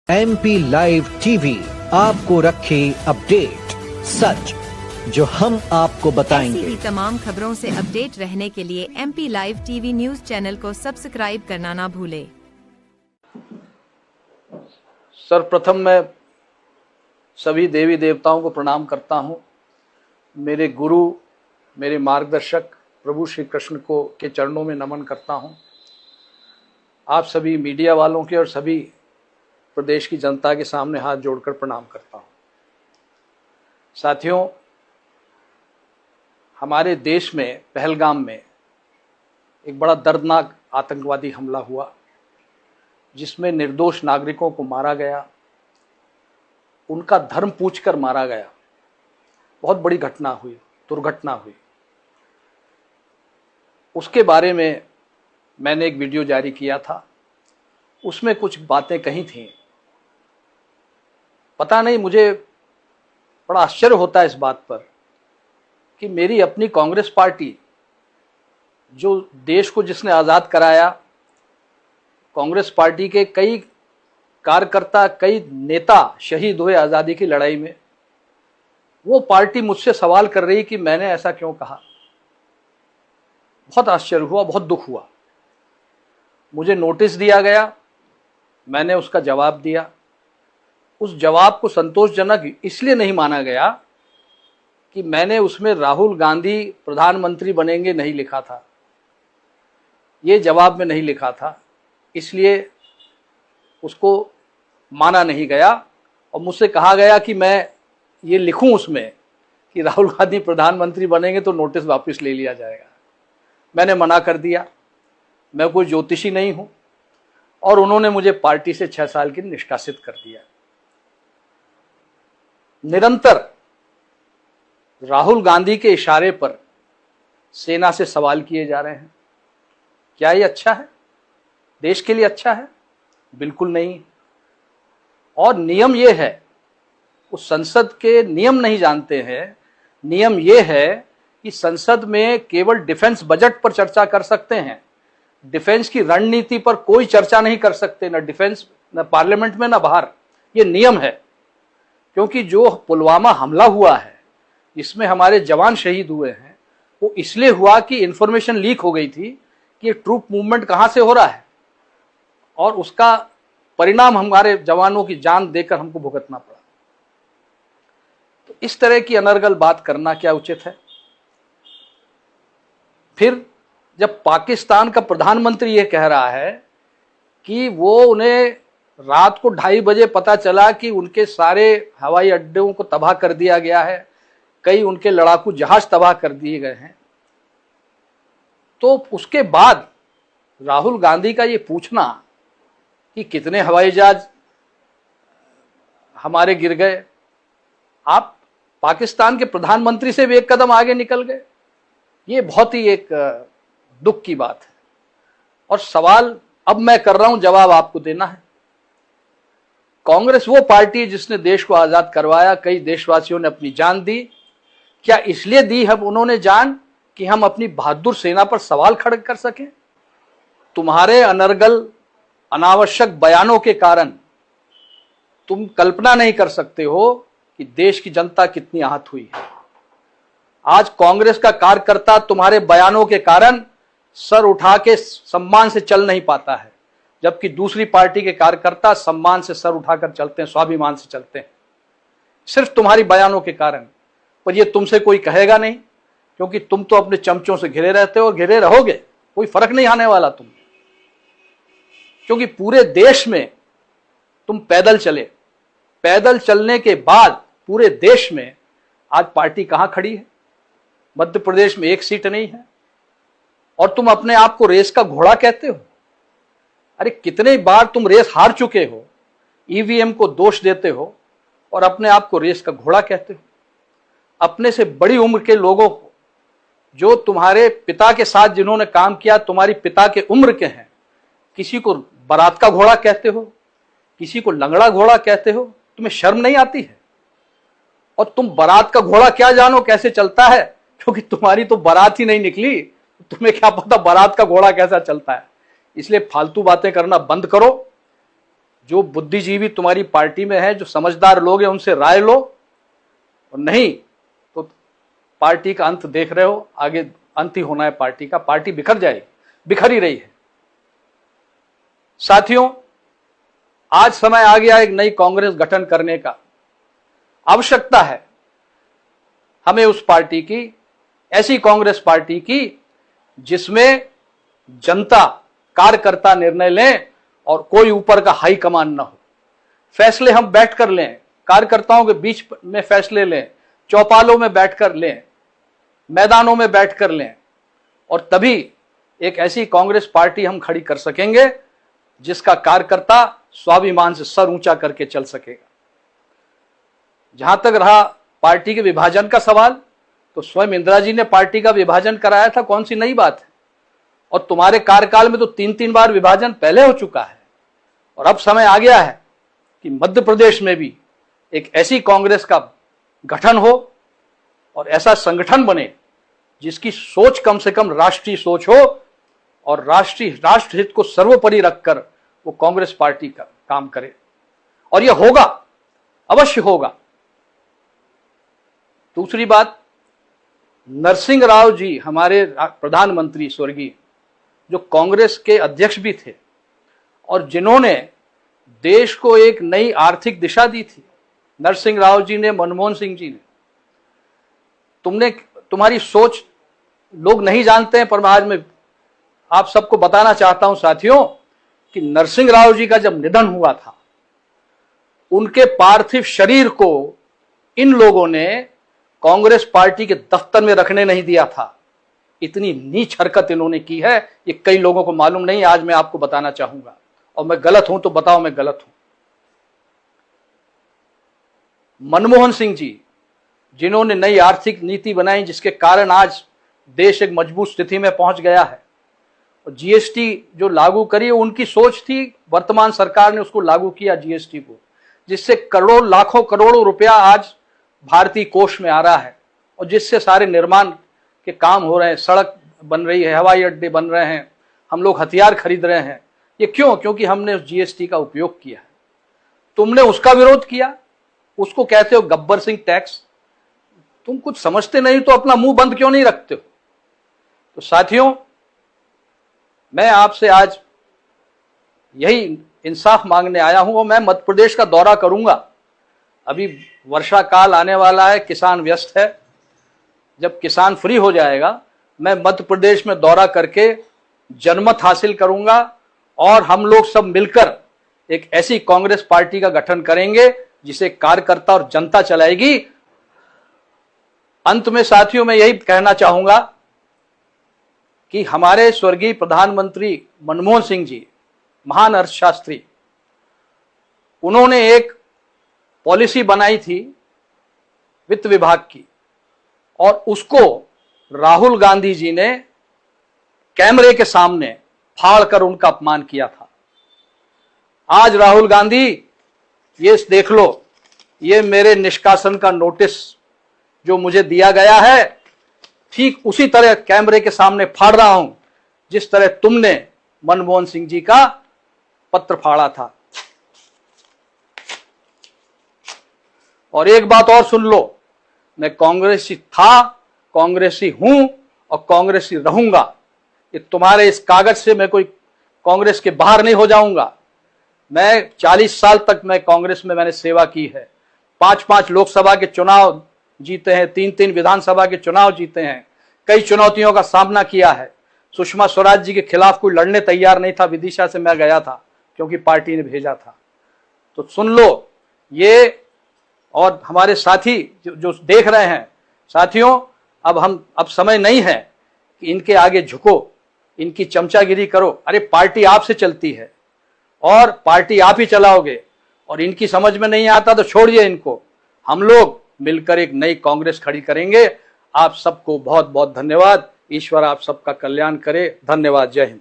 MP live TV आपको रखे update, सच जो हम आपको बताएंगे। ऐसी ही तमाम खबरों से अपडेट रहने के लिए MP live TV news channel को सब्सक्राइब करना ना भूले। सर्वप्रथम मैं सभी देवी देवताओं को प्रणाम करता हूँ। मेरे गुरु, मेरे मार्गदर्शक प्रभु श्री कृष्ण को के चरणों में नमन करता हूँ। आप सभी मीडिया वालों के और सभी प्रदेश की जनता के सामने हाथ जोड़कर प्रणाम करता हूँ। साथियों, हमारे देश में पहलगाम में एक बड़ा दर्दनाक आतंकवादी हमला हुआ, जिसमें निर्दोष नागरिकों को मारा गया, उनका धर्म पूछकर मारा गया। बहुत बड़ी घटना हुई, दुर्घटना हुई। उसके बारे में मैंने एक वीडियो जारी किया था। उसमें कुछ बातें कही थी। पता नहीं, मुझे बड़ा आश्चर्य होता है इस बात पर कि मेरी अपनी कांग्रेस पार्टी, जो देश को जिसने आज़ाद कराया, कांग्रेस पार्टी के कई कार्यकर्ता, कई नेता शहीद हुए आज़ादी की लड़ाई में, वो पार्टी मुझसे सवाल कर रही कि मैंने ऐसा क्यों कहा। बहुत आश्चर्य हुआ, बहुत दुख हुआ। मुझे नोटिस दिया गया, मैंने उसका जवाब दिया। उस जवाब को संतोषजनक इसलिए नहीं माना गया कि मैंने उसमें राहुल गांधी प्रधानमंत्री बनेंगे नहीं लिखा था। ये जवाब में नहीं लिखा था, इसलिए उसको माना नहीं गया। और मुझसे कहा गया कि मैं ये लिखूं उसमें कि राहुल गांधी प्रधानमंत्री बनेंगे तो नोटिस वापस ले लिया जाएगा। मैंने मना कर दिया। मैं कोई ज्योतिषी नहीं हूं, और उन्होंने मुझे पार्टी से 6 साल की निष्कासित कर दिया। निरंतर राहुल गांधी के इशारे पर सेना से सवाल किए जा रहे हैं। क्या ये अच्छा है? देश के लिए अच्छा है? बिल्कुल नहीं। और नियम ये है, उस संसद के नियम नहीं जानते हैं। नियम ये है कि संसद में केवल डिफेंस बजट पर चर्चा कर सकते हैं। डिफेंस की रणनीति पर कोई चर्चा नहीं कर सकते, न डिफेंस, न पार्लियामेंट में, न बाहर। ये नियम है। क्योंकि जो पुलवामा हमला हुआ है, जिसमें हमारे जवान शहीद हुए हैं, वो इसलिए हुआ कि इंफॉर्मेशन लीक हो गई थी कि ट्रूप मूवमेंट कहां से हो रहा है, और उसका परिणाम हमारे जवानों की जान देकर हमको भुगतना पड़ा। तो इस तरह की अनर्गल बात करना क्या उचित है? फिर जब पाकिस्तान का प्रधानमंत्री ये कह रहा है कि वो उन्हें रात को 2:30 बजे पता चला कि उनके सारे हवाई अड्डों को तबाह कर दिया गया है, कई उनके लड़ाकू जहाज तबाह कर दिए गए हैं, तो उसके बाद राहुल गांधी का ये पूछना कि कितने हवाई जहाज हमारे गिर गए, आप पाकिस्तान के प्रधानमंत्री से भी एक कदम आगे निकल गए। ये बहुत ही एक दुख की बात है। और सवाल अब मैं कर रहा हूं, जवाब आपको देना है। कांग्रेस वो पार्टी है जिसने देश को आजाद करवाया। कई देशवासियों ने अपनी जान दी। क्या इसलिए दी है उन्होंने जान कि हम अपनी बहादुर सेना पर सवाल खड़े कर सकें? तुम्हारे अनर्गल, अनावश्यक बयानों के कारण तुम कल्पना नहीं कर सकते हो कि देश की जनता कितनी आहत हुई है। आज कांग्रेस का कार्यकर्ता तुम्हारे बयानों के कारण सर उठा के सम्मान से चल नहीं पाता है, जबकि दूसरी पार्टी के कार्यकर्ता सम्मान से सर उठाकर चलते हैं, स्वाभिमान से चलते हैं, सिर्फ तुम्हारी बयानों के कारण। पर ये तुमसे कोई कहेगा नहीं, क्योंकि तुम तो अपने चमचों से घिरे रहते हो और घिरे रहोगे। कोई फर्क नहीं आने वाला तुम, क्योंकि पूरे देश में तुम पैदल चले। पैदल चलने के बाद पूरे देश में आज पार्टी कहां खड़ी है? मध्य प्रदेश में 1 सीट नहीं है, और तुम अपने आप को रेस का घोड़ा कहते हो। अरे कितने बार तुम रेस हार चुके हो, ईवीएम को दोष देते हो और अपने आप को रेस का घोड़ा कहते हो। अपने से बड़ी उम्र के लोगों को, जो तुम्हारे पिता के साथ जिन्होंने काम किया, तुम्हारी पिता के उम्र के हैं, किसी को बारात का घोड़ा कहते हो, किसी को लंगड़ा घोड़ा कहते हो। तुम्हें शर्म नहीं आती है? और तुम बारात का घोड़ा क्या जानो कैसे चलता है, क्योंकि तुम्हारी तो बारात ही नहीं निकली। तुम्हें क्या पता बारात का घोड़ा कैसा चलता है। इसलिए फालतू बातें करना बंद करो। जो बुद्धिजीवी तुम्हारी पार्टी में है, जो समझदार लोग हैं, उनसे राय लो, और नहीं तो पार्टी का अंत देख रहे हो, आगे अंत ही होना है पार्टी का। पार्टी बिखर जाएगी, बिखर ही रही है। साथियों, आज समय आ गया एक नई कांग्रेस गठन करने का। आवश्यकता है हमें उस पार्टी की, ऐसी कांग्रेस पार्टी की जिसमें जनता, कार्यकर्ता निर्णय लें और कोई ऊपर का हाई कमान ना हो। फैसले हम बैठ कर लें, कार्यकर्ताओं के बीच में फैसले लें, चौपालों में बैठकर लें, मैदानों में बैठकर लें, और तभी एक ऐसी कांग्रेस पार्टी हम खड़ी कर सकेंगे जिसका कार्यकर्ता स्वाभिमान से सर ऊंचा करके चल सकेगा। जहां तक रहा पार्टी के विभाजन का सवाल, तो स्वयं इंदिरा जी ने पार्टी का विभाजन कराया था, कौन सी नई बात है। और तुम्हारे कार्यकाल में तो 3-3 बार विभाजन पहले हो चुका है। और अब समय आ गया है कि मध्य प्रदेश में भी एक ऐसी कांग्रेस का गठन हो और ऐसा संगठन बने जिसकी सोच कम से कम राष्ट्रीय सोच हो, और राष्ट्रहित को सर्वोपरि रखकर वो कांग्रेस पार्टी का काम करे। और यह होगा, अवश्य होगा। दूसरी बात, नरसिंह राव जी हमारे प्रधानमंत्री स्वर्गीय, जो कांग्रेस के अध्यक्ष भी थे और जिन्होंने देश को एक नई आर्थिक दिशा दी थी, नरसिंह राव जी ने, मनमोहन सिंह जी ने। तुम्हारी सोच लोग नहीं जानते हैं, पर मैं आज मैं आप सबको बताना चाहता हूं साथियों कि नरसिंह राव जी का जब निधन हुआ था, उनके पार्थिव शरीर को इन लोगों ने कांग्रेस पार्टी के दफ्तर में रखने नहीं दिया था। इतनी नीच हरकत इन्होंने की है, ये कई लोगों को मालूम नहीं। आज मैं आपको बताना चाहूंगा, और मैं गलत हूं तो बताओ मैं गलत हूं। मनमोहन सिंह जी, जिन्होंने नई आर्थिक नीति बनाई जिसके कारण आज देश एक मजबूत स्थिति में पहुंच गया है, और जीएसटी जो लागू करी, उनकी सोच थी, वर्तमान सरकार ने उसको लागू किया जीएसटी को, जिससे करोड़ों, लाखों करोड़ों रुपया आज भारतीय कोष में आ रहा है, और जिससे सारे निर्माण के काम हो रहे हैं, सड़क बन रही है, हवाई अड्डे बन रहे हैं, हम लोग हथियार खरीद रहे हैं। ये क्यों? क्योंकि हमने उस जीएसटी का उपयोग किया है। तुमने उसका विरोध किया, उसको कहते हो गब्बर सिंह टैक्स। तुम कुछ समझते नहीं तो अपना मुंह बंद क्यों नहीं रखते हो? तो साथियों, मैं आपसे आज यही इंसाफ मांगने आया हूं, और मैं मध्य प्रदेश का दौरा करूंगा। अभी वर्षा काल आने वाला है, किसान व्यस्त है। जब किसान फ्री हो जाएगा, मैं मध्य प्रदेश में दौरा करके जनमत हासिल करूंगा, और हम लोग सब मिलकर एक ऐसी कांग्रेस पार्टी का गठन करेंगे जिसे कार्यकर्ता और जनता चलाएगी। अंत में साथियों, मैं यही कहना चाहूंगा कि हमारे स्वर्गीय प्रधानमंत्री मनमोहन सिंह जी, महान अर्थशास्त्री, उन्होंने एक पॉलिसी बनाई थी वित्त विभाग की, और उसको राहुल गांधी जी ने कैमरे के सामने फाड़कर उनका अपमान किया था। आज राहुल गांधी, ये देख लो, ये मेरे निष्कासन का नोटिस जो मुझे दिया गया है, ठीक उसी तरह कैमरे के सामने फाड़ रहा हूं जिस तरह तुमने मनमोहन सिंह जी का पत्र फाड़ा था। और एक बात और सुन लो, मैं कांग्रेसी था, कांग्रेसी हूं और कांग्रेसी रहूंगा। कि तुम्हारे इस कागज से मैं कोई कांग्रेस के बाहर नहीं हो जाऊंगा। मैं 40 साल तक मैं कांग्रेस में मैंने सेवा की है। 5-5 लोकसभा के चुनाव जीते हैं, 3-3 विधानसभा के चुनाव जीते हैं, कई चुनौतियों का सामना किया है। सुषमा स्वराज जी के खिलाफ कोई लड़ने तैयार नहीं था, विदिशा से मैं गया था क्योंकि पार्टी ने भेजा था। तो सुन लो ये, और हमारे साथी जो देख रहे हैं, साथियों, अब समय नहीं है कि इनके आगे झुको, इनकी चमचागिरी करो। अरे पार्टी आपसे चलती है और पार्टी आप ही चलाओगे, और इनकी समझ में नहीं आता तो छोड़िए इनको। हम लोग मिलकर एक नई कांग्रेस खड़ी करेंगे। आप सबको बहुत बहुत धन्यवाद। ईश्वर आप सबका कल्याण करे। धन्यवाद। जय हिंद।